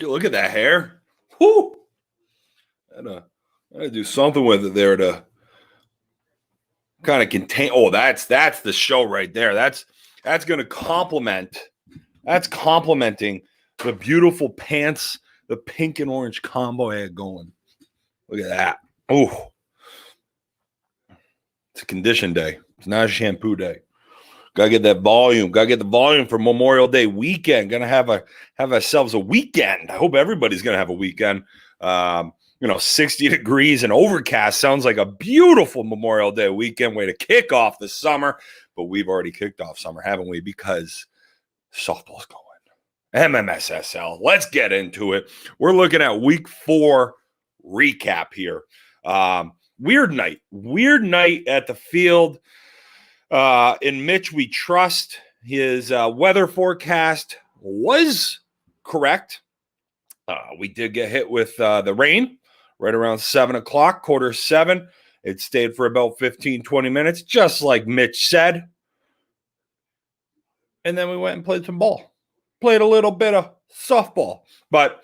Look at that hair. Whoo! I gotta do something with it there to kind of contain. Oh, that's the show right there. That's going to complement. That's complementing the beautiful pants, the pink and orange combo I had going. Look at that. Oh, it's a condition day. It's not a shampoo day. Gotta get that volume. Gotta get the volume for Memorial Day weekend. Gonna have ourselves a weekend. I hope everybody's gonna have a weekend. 60 degrees and overcast sounds like a beautiful Memorial Day weekend way to kick off the summer. But we've already kicked off summer, haven't we? Because softball's going. MMSSL. Let's get into it. We're looking at week 4 recap here. Weird night at the field. In Mitch, we trust. His weather forecast was correct. We did get hit with the rain right around 7 o'clock, 6:45. It stayed for about 15, 20 minutes, just like Mitch said. And then we went and played some ball. Played a little bit of softball. But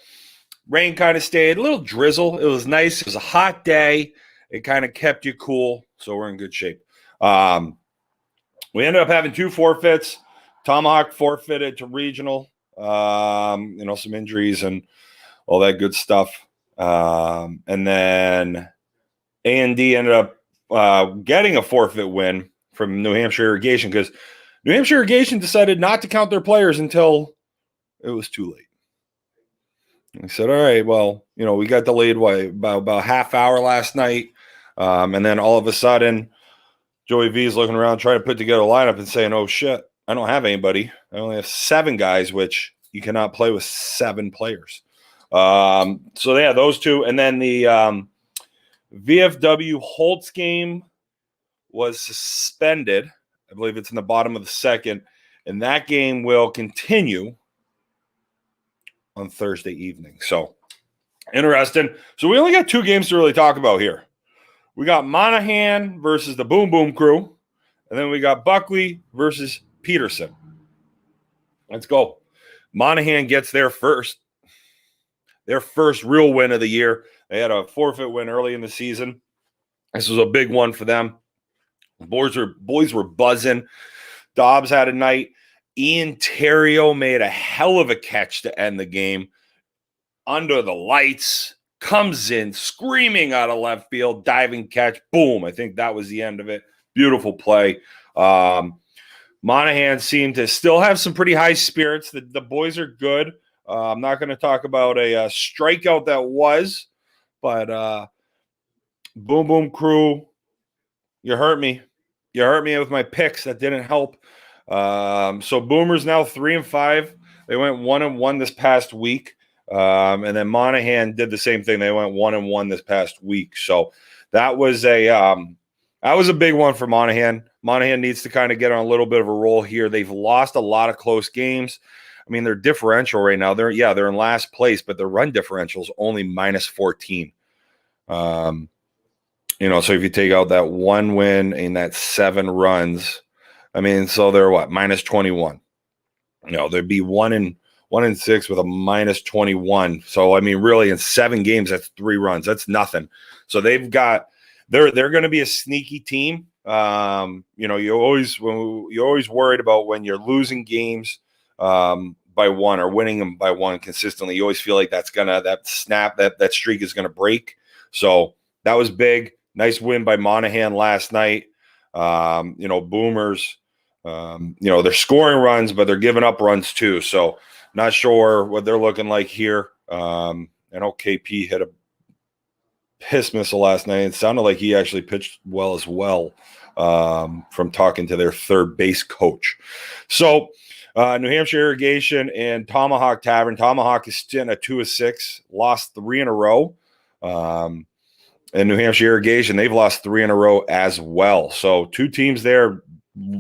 rain kind of stayed, a little drizzle. It was nice. It was a hot day. It kind of kept you cool. So we're in good shape. We ended up having 2 forfeits. Tomahawk forfeited to regional. Some injuries and all that good stuff. And then A&D ended up getting a forfeit win from New Hampshire Irrigation because New Hampshire Irrigation decided not to count their players until it was too late. And I said, all right, well, we got delayed about half hour last night. And then all of a sudden, Joey V is looking around trying to put together a lineup and saying, oh, shit, I don't have anybody. I only have 7 guys, which you cannot play with 7 players. So, yeah, those 2. And then the VFW Holtz game was suspended. I believe it's in the bottom of the second. And that game will continue on Thursday evening. So, interesting. So, we only got 2 games to really talk about here. We got Monahan versus the Boom Boom crew. And then we got Buckley versus Peterson. Let's go. Monahan gets their first real win of the year. They had a forfeit win early in the season. This was a big one for them. Boys were buzzing. Dobbs had a night. Ian Terrio made a hell of a catch to end the game. Under the lights. Comes in screaming out of left field, diving catch, boom. I think that was the end of it. Beautiful play. Monahan seemed to still have some pretty high spirits. The boys are good. I'm not going to talk about a strikeout that was, but Boom Boom crew, you hurt me. You hurt me with my picks. That didn't help. So Boomer's now 3-5. They went 1-1 this past week. And then Monahan did the same thing. They went 1-1 this past week. So that was a big one for Monahan. Monahan needs to kind of get on a little bit of a roll here. They've lost a lot of close games. I mean, their differential right now, they're in last place, but their run differential is only -14. So if you take out that 1 win and that 7 runs, I mean, so they're what? -21. There'd be 1-6 with a -21. So, I mean, really in 7 games, that's 3 runs. That's nothing. So they're going to be a sneaky team. You're always worried about when you're losing games by 1 or winning them by 1 consistently. You always feel like that streak is going to break. So that was big. Nice win by Monahan last night. Boomers, they're scoring runs, but they're giving up runs too. So, not sure what they're looking like here. I know KP hit a piss missile last night. It sounded like he actually pitched well as well from talking to their third base coach. So New Hampshire Irrigation and Tomahawk Tavern. Tomahawk is sitting at 2-6, lost 3 in a row. And New Hampshire Irrigation, they've lost 3 in a row as well. So 2 teams there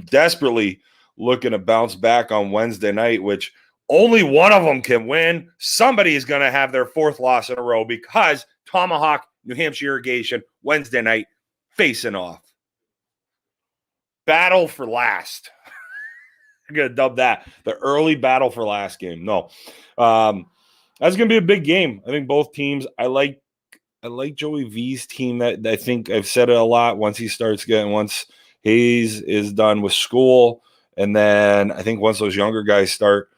desperately looking to bounce back on Wednesday night, which only one of them can win. Somebody is going to have their 4th loss in a row because Tomahawk, New Hampshire Irrigation, Wednesday night, facing off. Battle for last. I'm going to dub that the early battle for last game. No. That's going to be a big game. I think both teams. I like Joey V's team. That I think I've said it a lot. Once Hayes is done with school, and then I think once those younger guys start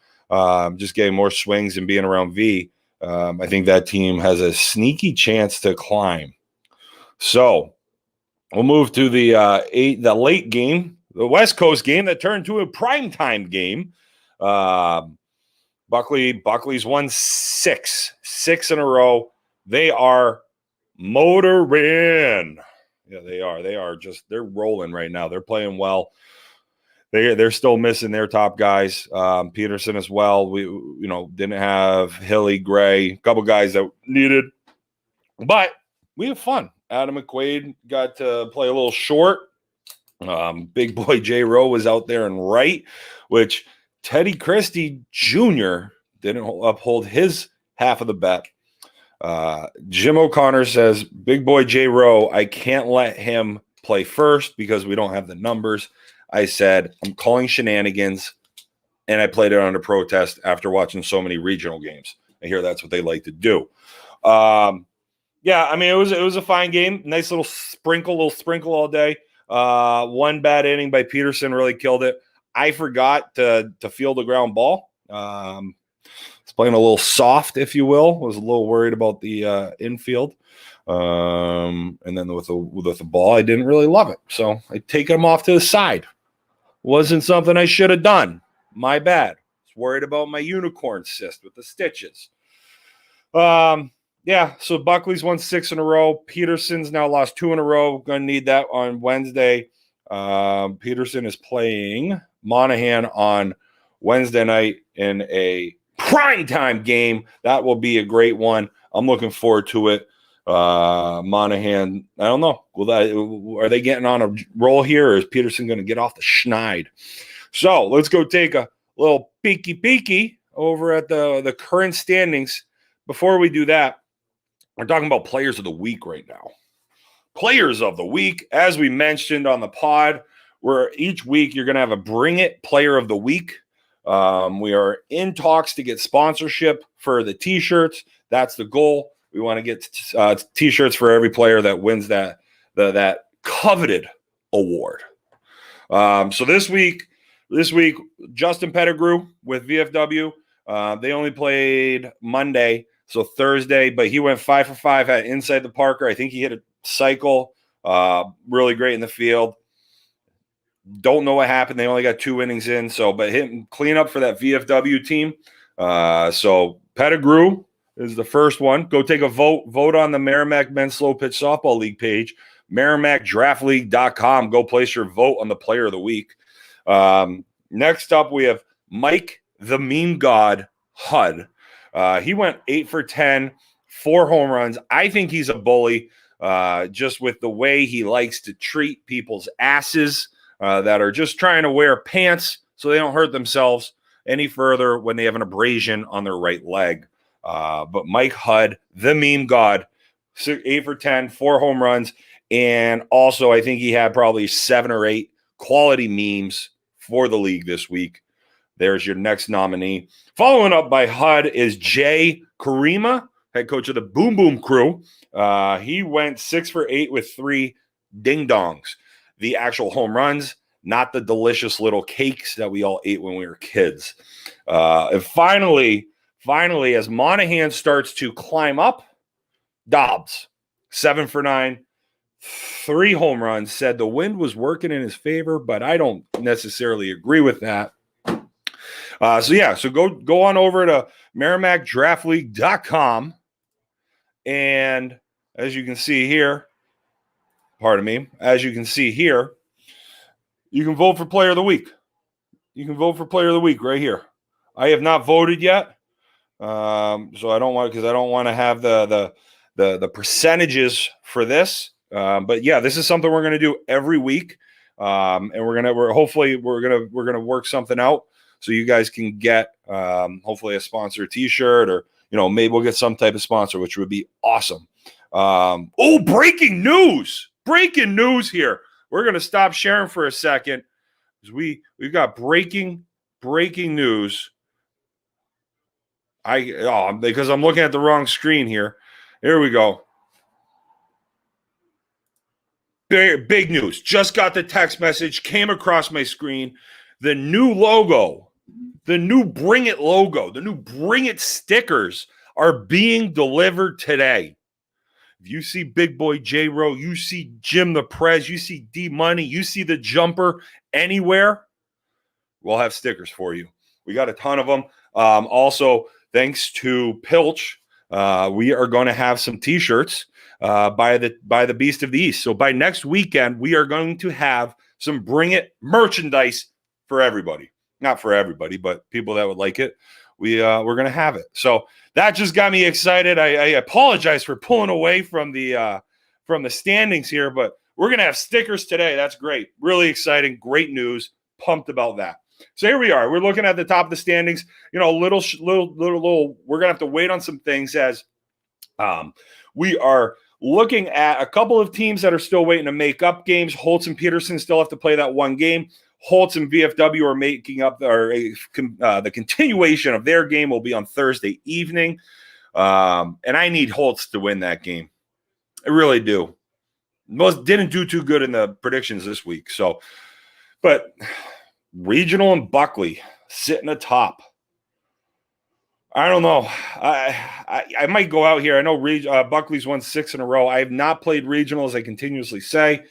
just getting more swings and being around V, I think that team has a sneaky chance to climb. So we'll move to the late game, the West Coast game that turned to a primetime game. Buckley's won six in a row. They are motoring. Yeah, they are. They're rolling right now. They're playing well. They're still missing their top guys. Peterson as well. We didn't have Hilly, Gray, a couple guys that needed, but we have fun. Adam McQuaid got to play a little short. Big boy J. Rowe was out there and right, which Teddy Christie Jr. didn't uphold his half of the bet. Jim O'Connor says, big boy J. Rowe, I can't let him play first because we don't have the numbers. I said, I'm calling shenanigans, and I played it under protest after watching so many regional games. I hear that's what they like to do. Yeah, I mean, it was a fine game. Nice little sprinkle all day. One bad inning by Peterson really killed it. I forgot to field a ground ball. It's playing a little soft, if you will. Was a little worried about the infield. And then with the ball, I didn't really love it. So I take him off to the side. Wasn't something I should have done. My bad. Was worried about my unicorn cyst with the stitches. Yeah, so Buckley's won 6 in a row. Peterson's now lost 2 in a row. Going to need that on Wednesday. Peterson is playing Monahan on Wednesday night in a primetime game. That will be a great one. I'm looking forward to it. Monahan, I don't know. Are they getting on a roll here, or is Peterson going to get off the schneid? So let's go take a little peeky over at the current standings. Before we do that, we're talking about players of the week right now. Players of the week, as we mentioned on the pod, where each week you're going to have a Bring It Player of the Week. We are in talks to get sponsorship for the T-shirts. That's the goal. We want to get T-shirts for every player that wins that coveted award. So this week, Justin Pettigrew with VFW. They only played Monday, so Thursday, but he went 5 for 5 at inside the Parker. I think he hit a cycle. Really great in the field. Don't know what happened. They only got 2 innings in, but him clean up for that VFW team. So Pettigrew is the first one. Go take a vote. Vote on the Merrimack Men's Slow Pitch Softball League page, merrimackdraftleague.com. Go place your vote on the Player of the Week. Next up, we have Mike the Meme God Hud. He went 8 for 10, 4 home runs. I think he's a bully, just with the way he likes to treat people's asses that are just trying to wear pants so they don't hurt themselves any further when they have an abrasion on their right leg. But Mike Hud, the Meme God, 8 for 10, 4 home runs. And also, I think he had probably 7 or 8 quality memes for the league this week. There's your next nominee. Following up by Hud is Jay Karima, head coach of the Boom Boom Crew. He went 6 for 8 with 3 ding-dongs. The actual home runs, not the delicious little cakes that we all ate when we were kids. And finally, as Monahan starts to climb up, Dobbs, 7 for 9, 3 home runs, said the wind was working in his favor, but I don't necessarily agree with that. So go on over to merrimackdraftleague.com, and as you can see here, you can vote for Player of the Week. You can vote for Player of the Week right here. I have not voted yet, so I don't want to have the percentages for this. But yeah, this is something we're going to do every week, and we're gonna work something out so you guys can get hopefully a sponsor T-shirt, or maybe we'll get some type of sponsor, which would be awesome. Breaking news! Breaking news here. We're going to stop sharing for a second because we've got breaking news. Because I'm looking at the wrong screen here. Here we go. Big news. Just got the text message, came across my screen. The new logo, the new Bring It logo, the new Bring It stickers are being delivered today. If you see Big Boy J Rowe, you see Jim the Prez, you see D Money, you see the Jumper anywhere, we'll have stickers for you. We got a ton of them. Also, thanks to Pilch, we are going to have some T-shirts by the Beast of the East. So by next weekend, we are going to have some Bring It merchandise for everybody. Not for everybody, but people that would like it. We're going to have it. So that just got me excited. I apologize for pulling away from the standings here, but we're going to have stickers today. That's great. Really exciting. Great news. Pumped about that. So here we are. We're looking at the top of the standings. You know, little. We're gonna have to wait on some things as we are looking at a couple of teams that are still waiting to make up games. Holtz and Peterson still have to play that one game. Holtz and VFW are making up the continuation of their game will be on Thursday evening, and I need Holtz to win that game. I really do. Most didn't do too good in the predictions this week, so but. Regional and Buckley sitting atop. I don't know. I might go out here. I know Buckley's won 6 in a row. I have not played regional, as I continuously say,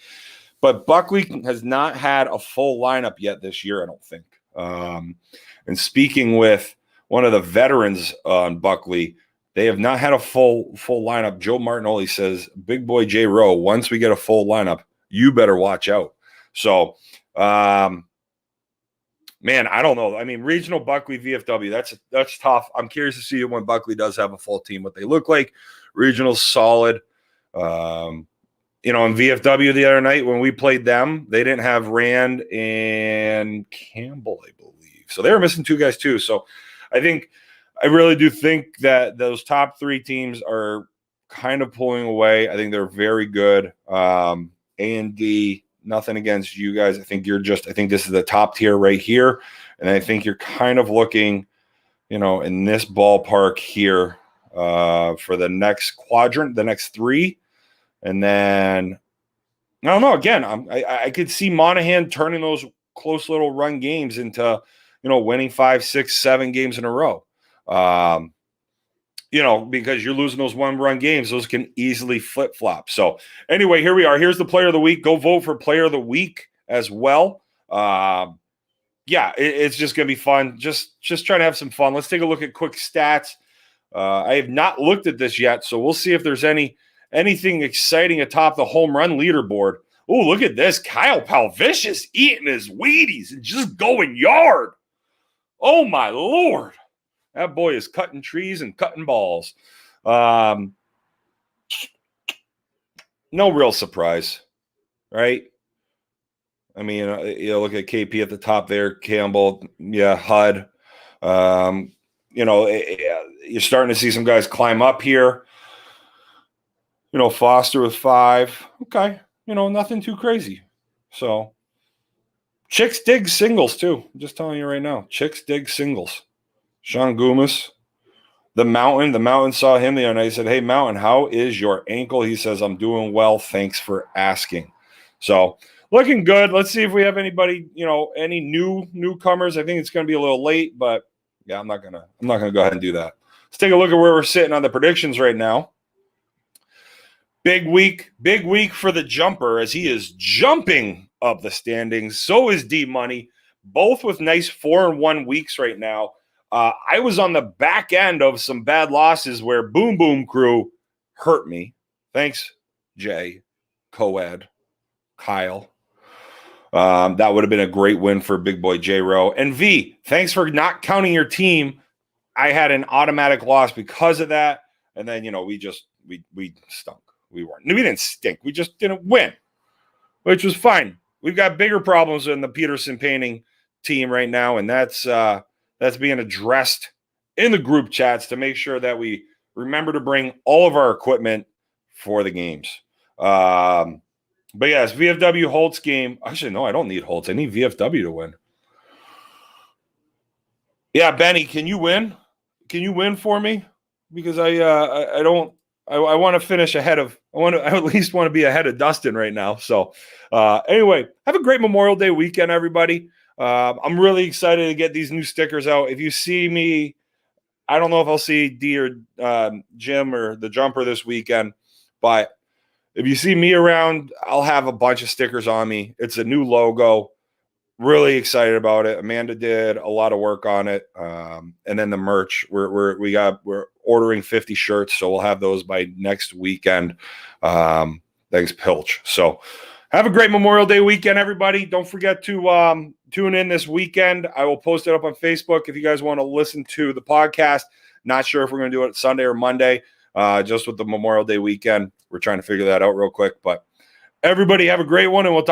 but Buckley has not had a full lineup yet this year, I don't think. And speaking with one of the veterans on Buckley, they have not had a full lineup. Joe Martinoli says, Big Boy J Rowe, once we get a full lineup, you better watch out. So, man, I don't know. I mean, regional Buckley, VFW, that's tough. I'm curious to see when Buckley does have a full team, what they look like. Regional's solid. In VFW the other night when we played them, they didn't have Rand and Campbell, I believe. So they were missing 2 guys too. So I really do think that those top 3 teams are kind of pulling away. I think they're very good. A&D, nothing against you guys. I think this is the top tier right here. And I think you're kind of looking, in this ballpark here for the next quadrant, the next 3. And then, I don't know, again, I could see Monahan turning those close little run games into, winning 5, 6, 7 games in a row. Because you're losing those 1-run games, those can easily flip-flop. So anyway, here we are. Here's the player of the week. Go vote for player of the week as well. It's just going to be fun. Just trying to have some fun. Let's take a look at quick stats. I have not looked at this yet, so we'll see if there's anything exciting atop the home run leaderboard. Oh, look at this. Kyle Palvicious eating his Wheaties and just going yard. Oh, my Lord. That boy is cutting trees and cutting balls. No real surprise, right? I mean, look at KP at the top there, Campbell, HUD. You're starting to see some guys climb up here. Foster with 5. Okay, nothing too crazy. So, Chicks dig singles too. I'm just telling you right now. Chicks dig singles. Sean Gumas, the Mountain saw him the other night. He said, hey, Mountain, how is your ankle? He says, I'm doing well. Thanks for asking. So looking good. Let's see if we have anybody, any newcomers. I think it's going to be a little late, but yeah, I'm not going to go ahead and do that. Let's take a look at where we're sitting on the predictions right now. Big week for the Jumper as he is jumping up the standings. So is D Money, both with nice 4-1 weeks right now. I was on the back end of some bad losses where Boom Boom Crew hurt me. Thanks, Jay, Coed, Kyle. That would have been a great win for Big Boy J Rowe. And V, thanks for not counting your team. I had an automatic loss because of that. And then, we stunk. We didn't stink. We just didn't win, which was fine. We've got bigger problems in the Peterson Painting team right now, and that's being addressed in the group chats to make sure that we remember to bring all of our equipment for the games. But yes, VFW Holtz game. Actually, no, I don't need Holtz. I need VFW to win. Yeah, Benny, can you win? can you win for me? Because I want to finish ahead of, I at least want to be ahead of Dustin right now. So anyway, have a great Memorial Day weekend, everybody. I'm really excited to get these new stickers out. If you see me, I don't know if I'll see D or Jim or the Jumper this weekend, but if you see me around, I'll have a bunch of stickers on me. It's a new logo. Really excited about it. Amanda did a lot of work on it, and then the merch. We're ordering 50 shirts, so we'll have those by next weekend. Thanks, Pilch. So have a great Memorial Day weekend, everybody. Don't forget to tune in this weekend. I will post it up on Facebook if you guys want to listen to the podcast. Not sure if we're going to do it Sunday or Monday, just with the Memorial Day weekend. We're trying to figure that out real quick, but everybody have a great one, and we'll talk.